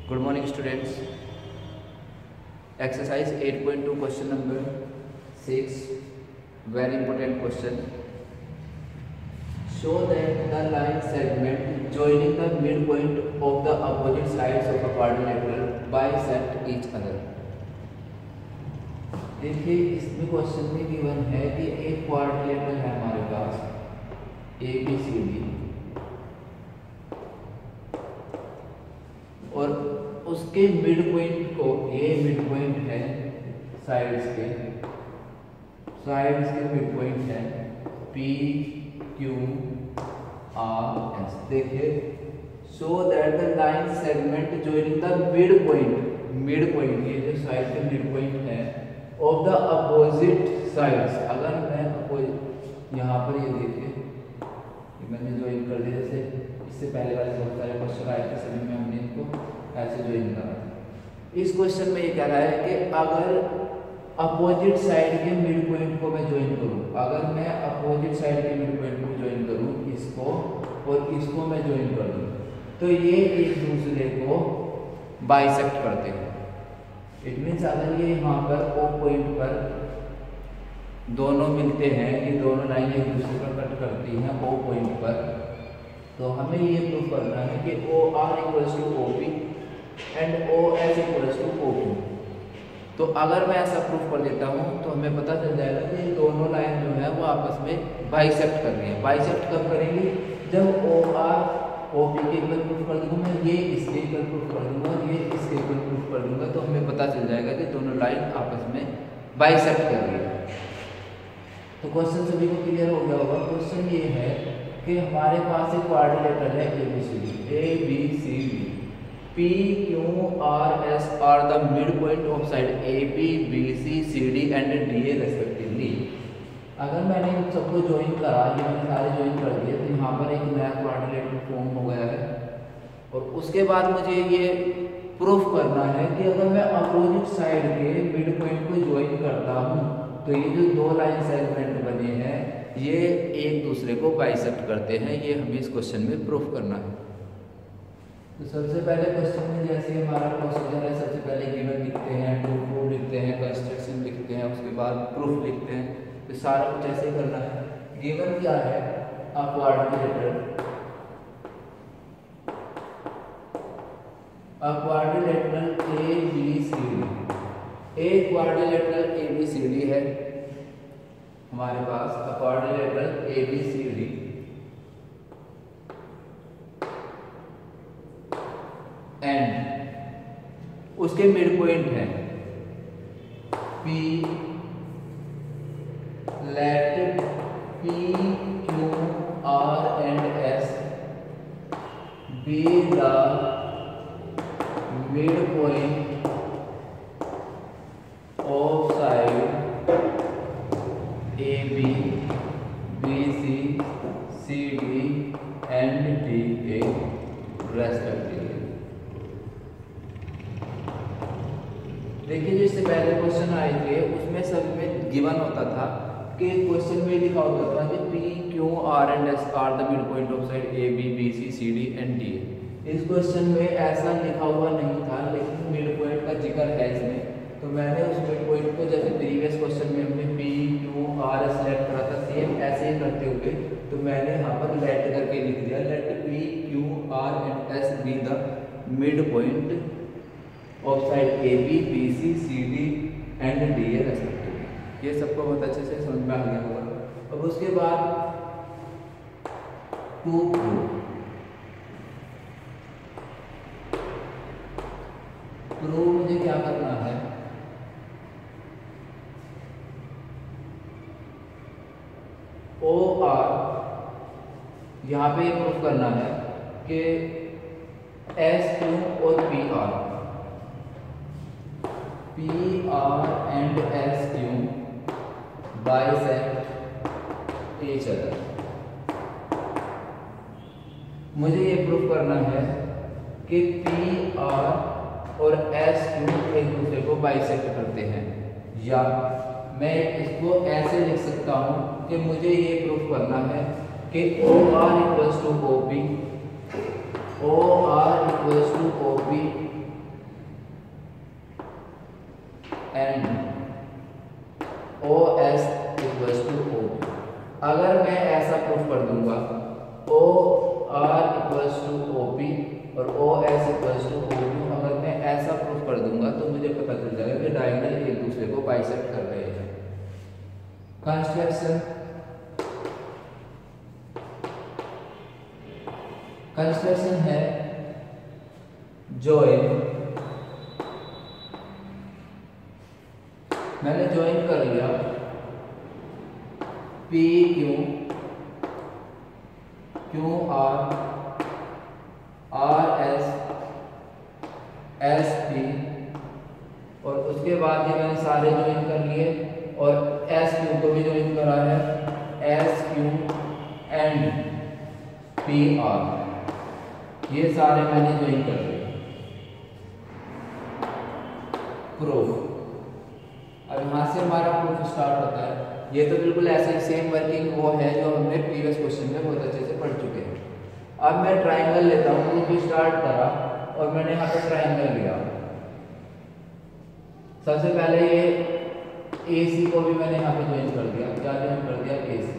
Good morning students. Exercise 8.2 question number 6. Very important question. Show that the line segment joining the midpoint of the opposite sides of a quadrilateral bisect each other. देखिए इसमें question में given है कि एक quadrilateral है हमारे पास ABCD और उसके मिड पॉइंट को, ये मिड पॉइंट है साइड्स के मिड पॉइंट है PQRS। देखिए so that the line segment joining the mid point ये जो साइड के मिड पॉइंट है ऑफ द अपोजिट साइड्स। अगर मैं यहाँ पर ये देखिए मैंने ज्वाइन कर दिया, जैसे इससे पहले वाले बहुत सारे क्वेश्चन आए थे, सभी में हमने इनको ऐसे ज्वाइन करा था। इस क्वेश्चन में ये कह रहा है कि अगर अपोजिट साइड के मिड पॉइंट को मैं ज्वाइन करूँ, अगर मैं अपोजिट साइड के मिड पॉइंट को ज्वाइन करूँ, इसको और इसको मैं ज्वाइन कर दूँ, तो ये एक दूसरे को बाइसेक्ट करते हैं। इट मीन्स अगर ये यहाँ पर ओ पॉइंट पर दोनों मिलते हैं, ये दोनों लाइन एक दूसरे पर कट करती हैं ओ पॉइंट पर, तो हमें ये प्रूव करना है कि OR equals to OP and OS equals to OQ। तो अगर मैं ऐसा प्रूफ कर देता हूँ तो हमें पता चल जाएगा कि ये दोनों लाइन जो है वो आपस में बाइसेक्ट कर रही है। बाइसेक्ट कब करेंगी? जब OR OP के इक्वल प्रूफ कर दूंगा, मैं ये इसके इक्वल प्रूफ कर दूंगा, ये इसके इक्वल प्रूफ कर दूंगा, तो हमें पता चल जाएगा कि दोनों लाइन आपस में बाइसेक्ट कर रही है। तो क्वेश्चन सभी को क्लियर हो गया होगा। क्वेश्चन ये है कि हमारे पास एक क्वाड्रिलेटरल है ABCD PQRS are the mid point of side AB BC CD and DA respectively. अगर मैंने इन सबको ज्वाइन करा, ये मैंने सारे ज्वाइन कर दिए, तो यहाँ पर एक नया क्वाड्रिलेटरल फॉर्म हो गया है। और उसके बाद मुझे ये प्रूफ करना है कि अगर मैं अपोजिट साइड के मिड पॉइंट को ज्वाइन करता हूँ तो ये जो दो लाइन सेगमेंट बने हैं ये एक दूसरे को बाइसेक्ट करते हैं। ये हमें इस क्वेश्चन में प्रूफ करना है। तो सबसे पहले क्वेश्चन में जैसे हमारा प्रोसीजर है, सबसे पहले गिवन लिखते हैं, प्रूफ लिखते हैं, कंस्ट्रक्शन लिखते हैं, उसके बाद प्रूफ लिखते हैं। तो सारा कुछ ऐसे ही करना है। गिवन क्या है? अ क्वाड्रिलेटरल ABCD, एक क्वाड्रिलेटरल ABCD है हमारे पास, अ क्वाड्रिलेटरल ABCD एंड उसके मिड पॉइंट है P, let PQR and S be the midpoint of side AB, BC, CD and DA respectively। देखिए जिससे पहले क्वेश्चन आए थे उसमें सब में गिवन होता था कि क्वेश्चन में लिखा होता था कि PQR and S are the mid point of side AB, BC, CD and DA। इस क्वेश्चन में ऐसा लिखा हुआ नहीं था, लेकिन मिड पॉइंट का जिक्र है इसमें। तो मैंने उस मिड पॉइंट को जैसे प्रीवियस क्वेश्चन में हमने PQR सेलेक्ट करा था, सेम ऐसे ही करते हुए तो मैंने यहाँ पर लेट करके लिख दिया, let PQR and S be the mid point of side AB, BC, CD and DA respectively. ये सबको बहुत अच्छे से समझ में आ गया होगा। अब उसके बाद टू प्रूव मुझे क्या करना है? OR यहाँ पे प्रूफ करना है कि SQ और PR and SQ bisect each other. मुझे ये प्रूफ करना है कि PR और SQ एक दूसरे को बाइसेक्ट करते हैं, या मैं इसको ऐसे लिख सकता हूँ कि मुझे ये प्रूफ करना है कि OR equals to OP, OR equals to OP to O P और O S equals to O Q, अगर मैं ऐसा प्रूफ कर दूंगा तो मुझे पता चल जाएगा कि डायगोनल एक दूसरे को बाइसेक्ट कर रहे हैं। कंस्ट्रक्शन है जॉइन, मैंने जॉइन कर लिया P Q, Q R, R S, S P, और उसके बाद ये मैंने सारे ज्वाइन कर लिए और एस क्यू को भी ज्वाइन करा है, S Q and P R, ये सारे मैंने ज्वाइन कर लिए। प्रूफ, अब यहाँ से हमारा प्रूफ स्टार्ट होता है। ये तो बिल्कुल ऐसे ही सेम वर्किंग वो है जो हमने प्रीवियस क्वेश्चन में बहुत अच्छे से पढ़ चुके हैं। अब मैं ट्राइंगल लेता हूँ, प्रूफ स्टार्ट करा और मैंने यहाँ पे ट्राइंगल लिया। सबसे पहले ये AC को भी मैंने यहाँ पे ज्वाइन कर दिया। क्या ज्वाइन कर दिया? AC।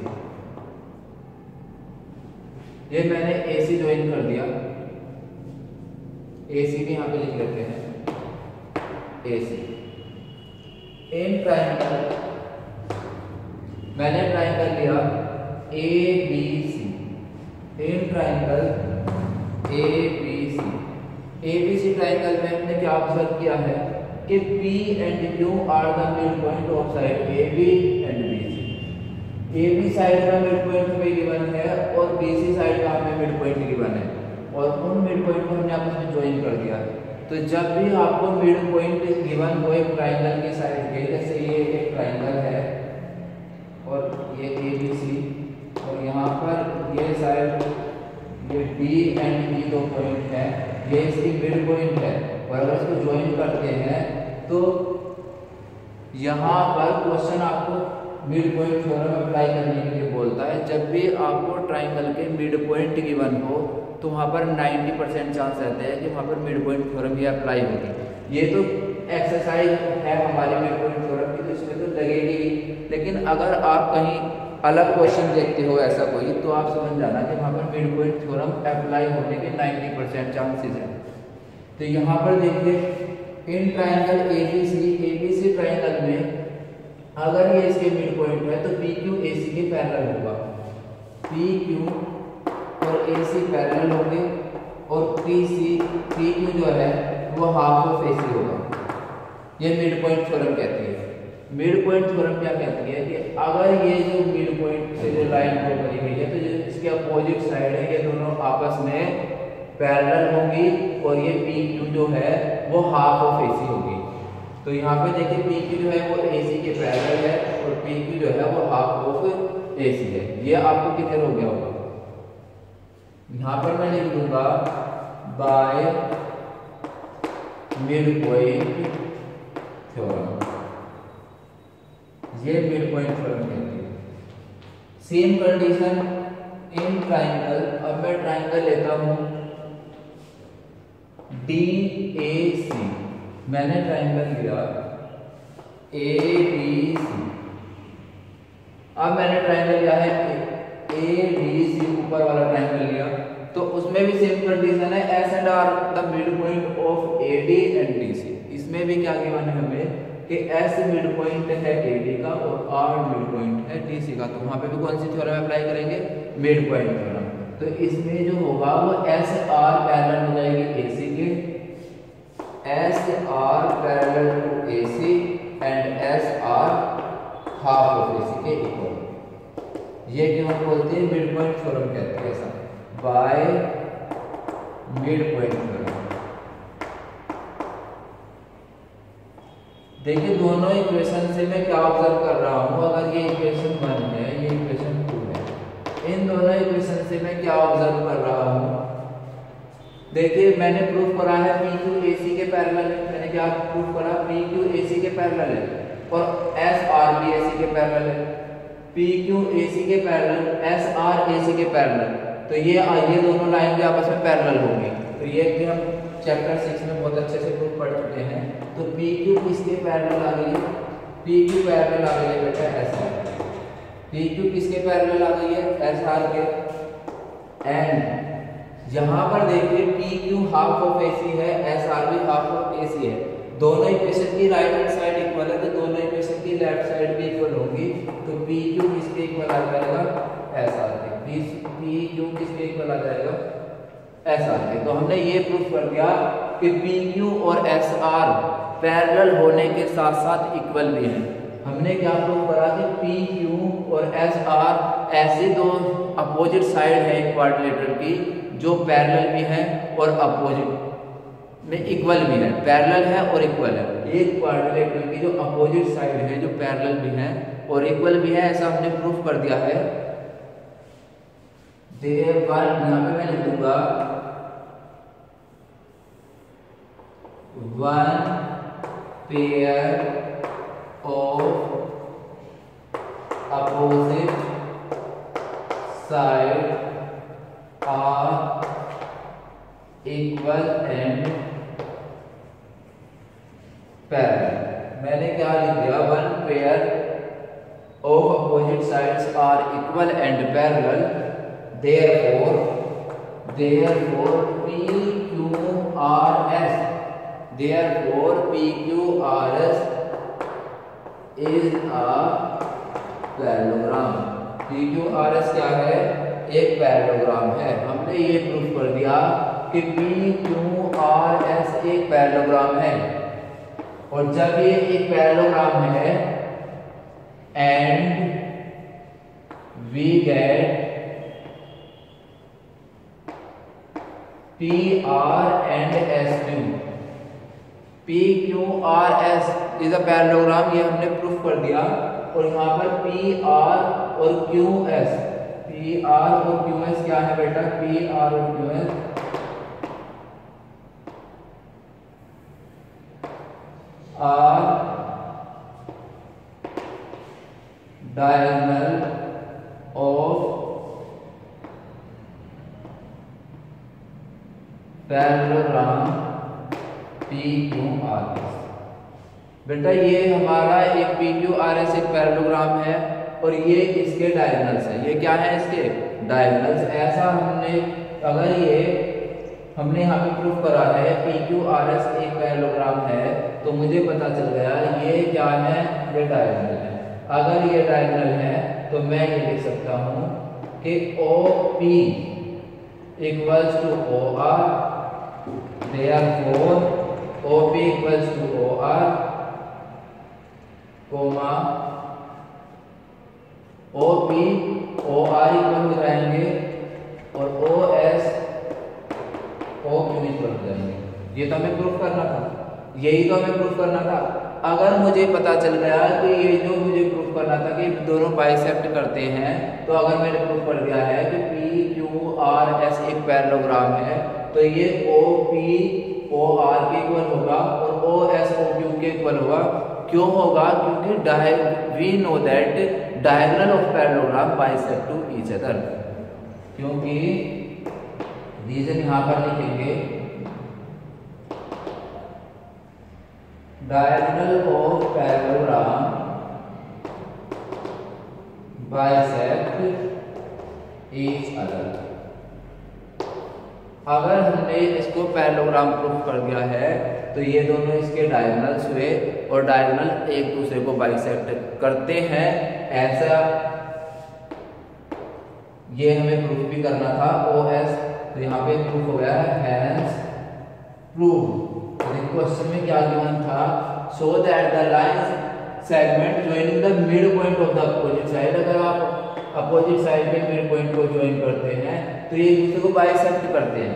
ये मैंने AC ज्वाइन कर दिया, AC भी यहाँ पे लिख लेते हैं AC। इन ट्राइंगल मैंने ट्राइंगल लिया ABC, in triangle ABC। ABC triangle में हमने क्या ऑब्जर्व किया है कि P and Q are the mid point of side AB and BC। AB side का मिड पॉइंट हमें गिवन है और BC साइड का हमें मिड पॉइंट गिवन है और उन मिड पॉइंट को हमने आपस में ज्वाइन कर दिया। तो जब भी आपको मिड पॉइंट गिवन हो एक ट्राइंगल की साइड के, जैसे ये एक ट्राइंगल है और ये ABC और यहाँ पर ये साइड ये D एंड E दो पॉइंट है, ये इसकी मिड पॉइंट है और अगर इसको ज्वाइन करते हैं तो यहाँ पर क्वेश्चन आपको मिड पॉइंट थ्योरम अप्लाई करने के लिए बोलता है। जब भी आपको ट्राइंगल के मिड पॉइंट गिवन हो तो वहाँ पर 90% चांस रहता है कि वहाँ पर मिड पॉइंट थ्योरम ये अप्लाई होगी। ये तो एक्सरसाइज है हमारी मिड पॉइंट थ्योरम की, तो इसमें तो लगेगी। लेकिन अगर आप कहीं अलग क्वेश्चन देखते हो ऐसा कोई, तो आप समझ जाना कि वहाँ पर मिड पॉइंट थ्योरम अप्लाई होने के 90% चांसेस हैं। तो यहाँ पर देखिए इन ट्राइंगल ABC ट्राइंगल में अगर ये इसके मिड पॉइंट है तो PQ AC के पैरेलल होगा, PQ और AC पैरेलल होंगे और PQ जो है वो हाफ ऑफ AC होगा। ये मिड पॉइंट थ्योरम कहती है। मिड पॉइंट थ्योरम क्या कहती है कि अगर ये जो मिड पॉइंट से जो लाइन ड्रॉ करी गई है तो जो इसके अपोजिट साइड है ये दोनों आपस में पैरेलल होंगी और ये PQ जो है वो हाफ ऑफ AC होगी। तो यहाँ पे देखिए PQ जो है वो AC के पैरेलल है और PQ जो है वो हाफ ऑफ AC है। ये आपको क्लियर हो गया होगा। यहाँ पर मैं लिख दूंगा बाय मिड पॉइंट थ्योरम, ये मिड पॉइंट थ्योरम कहती है। सेम कंडीशन इन ट्राइंगल, अब मैं ट्राइंगल लेता हूं DAC, मैंने ट्राइंगल लिया ABC, अब मैंने ट्राइंगल लिया है ADC, ऊपर वाला ट्राइंगल लिया तो उसमें भी सेम कंडीशन है S and R the mid point of AD and DC। इसमें भी क्या गिवन है हमें कि S मिड पॉइंट है AD का और R मिड पॉइंट है DC का। तो वहां पे भी कौन सी थ्योरम अप्लाई करेंगे? Mid point theorem. तो इसमें जो होगा वो SR पैरेलल हो जाएगी AC के, SR parallel to AC and SR half of AC के इक्वल। ये क्यों हम बोलते हैं मिड पॉइंट थ्योरम कहते हैं ऐसा, बाय मिड पॉइंट थ्योरम। देखिए दोनों इक्वेशन से मैं क्या ऑब्जर्व कर रहा हूं, अगर ये इक्वेशन 1 है ये इक्वेशन 2 है, इन दोनों इक्वेशन से मैं क्या ऑब्जर्व कर रहा हूं? देखिए मैंने प्रूफ करा है PQ AC के पैरेलल है। मैंने क्या प्रूफ करा? PQ AC के पैरेलल है और SR भी AC के पैरेलल है। PQ AC के पैरेलल, SR AC के पैरेलल, तो ये दोनों लाइन भी आपस में पैरेलल होंगी। तो ये भी हम चैप्टर 6 में बहुत अच्छे से प्रूफ पढ़ चुके हैं। तो PQ किसके पैरेलल आ गई है? PQ पैरेलल आ गई है बेटा SR। PQ किसके पैरेलल आ गई है? SR के। एंड यहाँ पर देखिए P Q half of AC है, SR भी हाफ ऑफ AC है। दोनों इक्वेशन की राइट हैंड साइड इक्वल है, तो दोनों इक्वेशन की लेफ्ट साइड भी इक्वल होगी। तो पी क्यू किसके इक्वल आ जाएगा? SR के। पी क्यू किसके इक्वल आ जाएगा? SR के। तो हमने ये प्रूफ कर दिया कि पी क्यू और SR पैरेलल होने के साथ साथ इक्वल भी हैं। हमने क्या प्रूफ करा कि पी क्यू और SR ऐसे दो अपोजिट साइड है एक क्वाड्रिलेटरल की जो पैरेलल भी है और अपोजिट में इक्वल भी है। पैरेलल है और इक्वल है। एक क्वाड्रिलेटरल की जो अपोजिट साइड है जो पैरेलल भी है और इक्वल भी है, ऐसा हमने प्रूफ कर दिया है। देयरफॉर यहाँ पे मैं लिखूंगा one pair of opposite side are equal and parallel। मैंने क्या लिख दिया? One pair of opposite sides are equal and parallel, therefore PQRS is a parallelogram. PQRS क्या है? एक पैरेललोग्राम है। हमने ये प्रूफ कर दिया कि PQRS एक पैरेललोग्राम है, और जब ये एक पैरेललोग्राम है and we get PR and SQ। PQRS is a parallelogram, ये हमने प्रूफ कर दिया। और यहाँ पर PR और QS, PR और QS क्या है बेटा? PR और QS are diagonal of parallelogram PQRS। बेटा ये हमारा एक PQRS एक पैरेललोग्राम है और ये इसके डायगोनल्स है। ये क्या है? इसके डायगोनल्स। ऐसा हमने यहाँ पे प्रूफ करा है PQRS एक पैरेललोग्राम है, तो मुझे पता चल गया ये क्या है? ये डायगोनल है। अगर ये डायगोनल है तो मैं ये लिख सकता हूँ कि OP equals to OR, therefore OP equals to OR comma OP OR equal हो जाएंगे और OS OQ इक्वल हो जाएंगे। ये तो हमें प्रूफ करना था, यही तो हमें प्रूफ करना था। अगर मुझे पता चल गया कि ये जो मुझे प्रूफ करना था कि दोनों बाइसेक्ट करते हैं, तो अगर मैंने प्रूफ कर दिया है कि PQRS एक पैरेललोग्राम है, तो ये OP OR के इक्वल होगा और OS OQ के इक्वल होगा। क्यों होगा? क्योंकि we know that diagonal of parallelogram bisect to each other. क्योंकि रीजन यहां पर लिखेंगे diagonal of parallelogram bisect each other. अगर हमने इसको पैरेललोग्राम प्रूफ कर दिया है तो ये दोनों इसके डायगोनल्स हुए और डायगोनल एक दूसरे को बाइसेक्ट करते हैं, ऐसा ये हमें प्रूफ भी करना था। OS तो यहाँ पे प्रूफ हो गया है, हैंस प्रूफ। क्वेश्चन में क्या गिवन था? So that the line segment joining the mid point of the opposite side. अगर आप अपोजिट साइड के मिड पॉइंट को ज्वाइन करते हैं तो ये दूसरे को बाइसेक्ट करते हैं।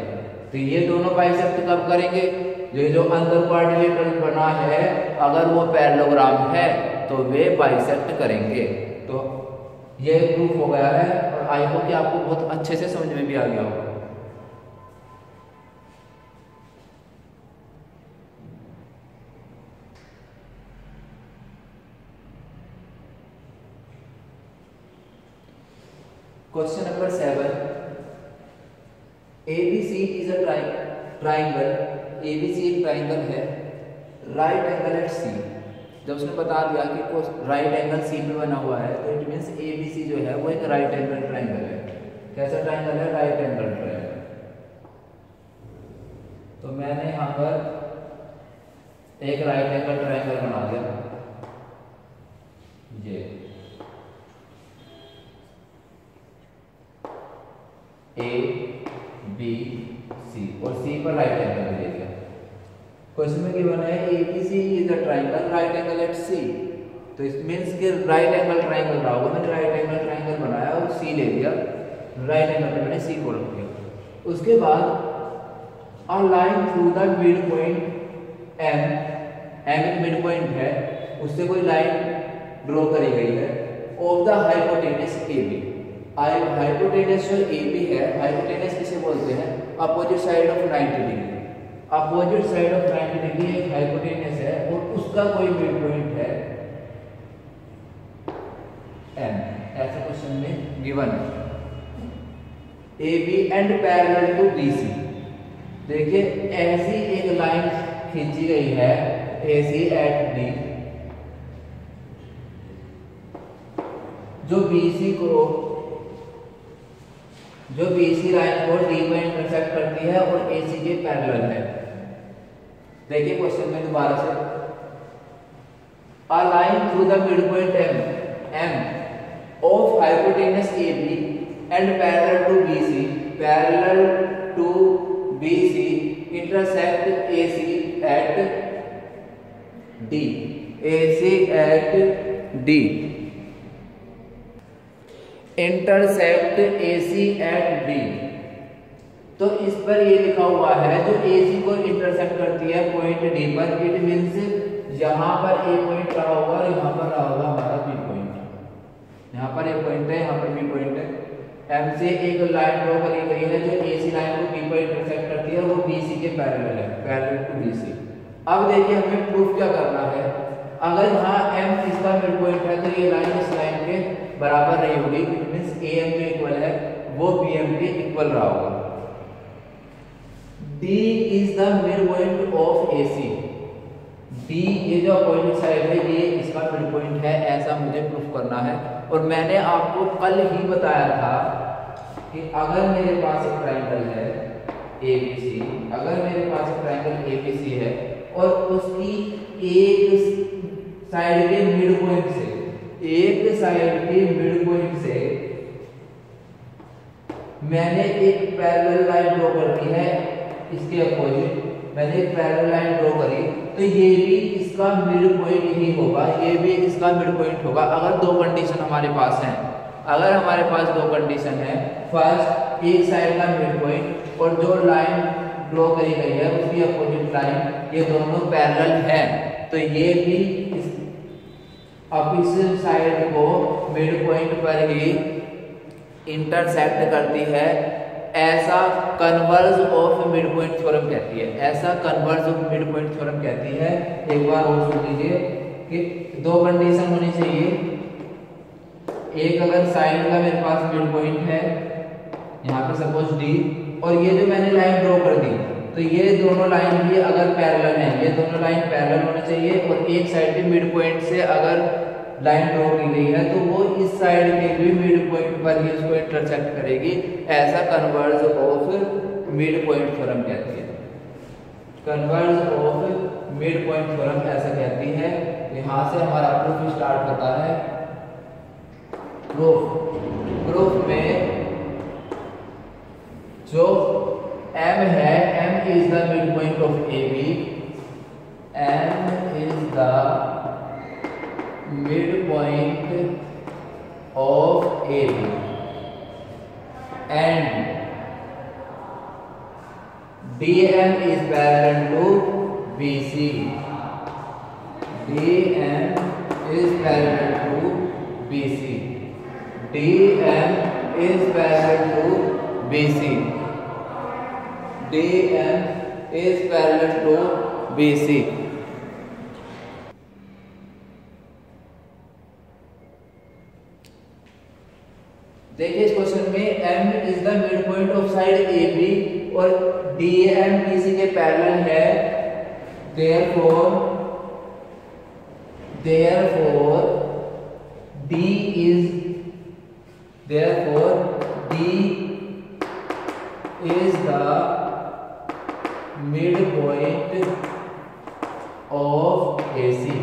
तो ये दोनों बाइसेक्ट कब करेंगे? जो अंदर क्वाड्रिलेटरल बना है, अगर वो पैरेललोग्राम है तो वे बाइसेक्ट करेंगे। तो ये प्रूफ हो गया है और आई होप कि आपको बहुत अच्छे से समझ में भी आ गया होगा। Question number 7, ABC is a triangle. ABC एक ट्राइंगल है, राइट एंगल एट C। जब उसने बता दिया कि राइट एंगल C पे बना हुआ है, तो इट मींस ABC जो है वो एक राइट एंगल ट्राइंगल है। कैसा ट्राइंगल है? Right angle triangle. तो मैंने यहाँ पर एक राइट एंगल ट्रायंगल बना दिया, ये ए बी सी, और सी पर राइट एंगल दे दिया। क्वेश्चन में गिवन है A B C is a triangle right angle at C, तो इट मींस कि राइट एंगल ट्रायंगल रहा होगा। मैंने राइट एंगल ट्रायंगल बनाया और सी ले लिया, राइट एंगल पे मैंने सी को रख दिया। उसके बाद a line through the mid point M, M एक मिड पॉइंट है, उससे कोई लाइन ड्रॉ करी गई है of the hypotenuse A B. Hypotenuse जो ए बी है, हाइपोटेनस किसे बोलते हैं? Opposite side of 90 degree. Opposite side of 90 degree एक हाइपोटेनस है और उसका कोई मिड पॉइंट है एम, ऐसा क्वेश्चन में गिवन है। A B and parallel to B C, देखिए ऐसी एक लाइन खींची गई है ए सी एट डी, जो BC लाइन को डी में इंटरसेक्ट करती है और AC के पैरेलल है। देखिए क्वेश्चन में दोबारा से, a line through the mid point M of hypotenuse AB and parallel to BC intersect AC at D, intercept AC at D। तो इस पर ये लिखा हुआ है जो AC को इंटरसेप्ट करती है पॉइंट D पर, इट मींस यहाँ पर A पॉइंट रहा होगा और यहाँ पर रहा होगा हमारा B पॉइंट। यहाँ पर A पॉइंट है, यहाँ पर B पॉइंट है। M से एक लाइन ड्रॉ करी गई है जो AC लाइन को B पर इंटरसेक्ट करती है, वो BC के पैरेलल है, पैरेलल टू BC। अब देखिए हमें प्रूफ क्या करना है। अगर यहाँ M इसका मिड पॉइंट है तो ये लाइन इस लाइन के बराबर नहीं होगी, इट मींस AM जो इक्वल है वो BM के इक्वल रहा होगा। D is the mid point of AC, D ये जो अपोजिट साइड है ये इसका मिड पॉइंट है, ऐसा मुझे प्रूफ करना है। और मैंने आपको कल ही बताया था कि अगर मेरे पास एक ट्रायंगल है ABC, अगर मेरे पास एक ट्रायंगल ABC है और उसकी एक साइड के मिड पॉइंट से, एक साइड के मिड पॉइंट से मैंने एक पैरेलल लाइन ड्रॉ कर दी है, इसके अपोजिट मैंने एक पैरेलल लाइन ड्रॉ करी, तो ये भी इसका मिड पॉइंट ही होगा, ये भी इसका मिड पॉइंट होगा। अगर दो कंडीशन हमारे पास हैं, अगर हमारे पास दो कंडीशन है, फर्स्ट एक साइड का मिड पॉइंट और जो लाइन ड्रॉ करी गई है उसकी अपोजिट लाइन, ये दोनों पैरेलल है, तो ये भी अब इस साइड को मिड पॉइंट पर ही इंटरसेक्ट करती है, ऐसा converse of mid point theorem कहती है, ऐसा converse of mid point theorem कहती है। एक बार और सुन लीजिए कि दो कंडीशन होनी चाहिए, एक अगर साइड का मेरे पास मिड पॉइंट है यहाँ पे सपोज D, और ये जो मैंने लाइन ड्रॉ कर दी, तो ये दोनों लाइन भी अगर पैरेलल हैं, ये दोनों लाइन पैरेलल होनी चाहिए, और एक साइड के मिड पॉइंट से अगर लाइन ड्रॉ की गई है तो वो इस साइड के भी मिड पॉइंट पर ही उसको इंटरसेक्ट करेगी, ऐसा converse of mid point theorem कहती है। Converse of mid point theorem ऐसा कहती है। यहाँ से हमारा प्रूफ स्टार्ट होता है। प्रूफ में जो M है, M is the mid point of AB, M is the midpoint of AB and DM is parallel to BC. DM is parallel to BC. DM is parallel to BC. DM is parallel to BC. देखिए इस question में M is the mid point of side AB और DM BC के parallel है, therefore D is the mid point of AC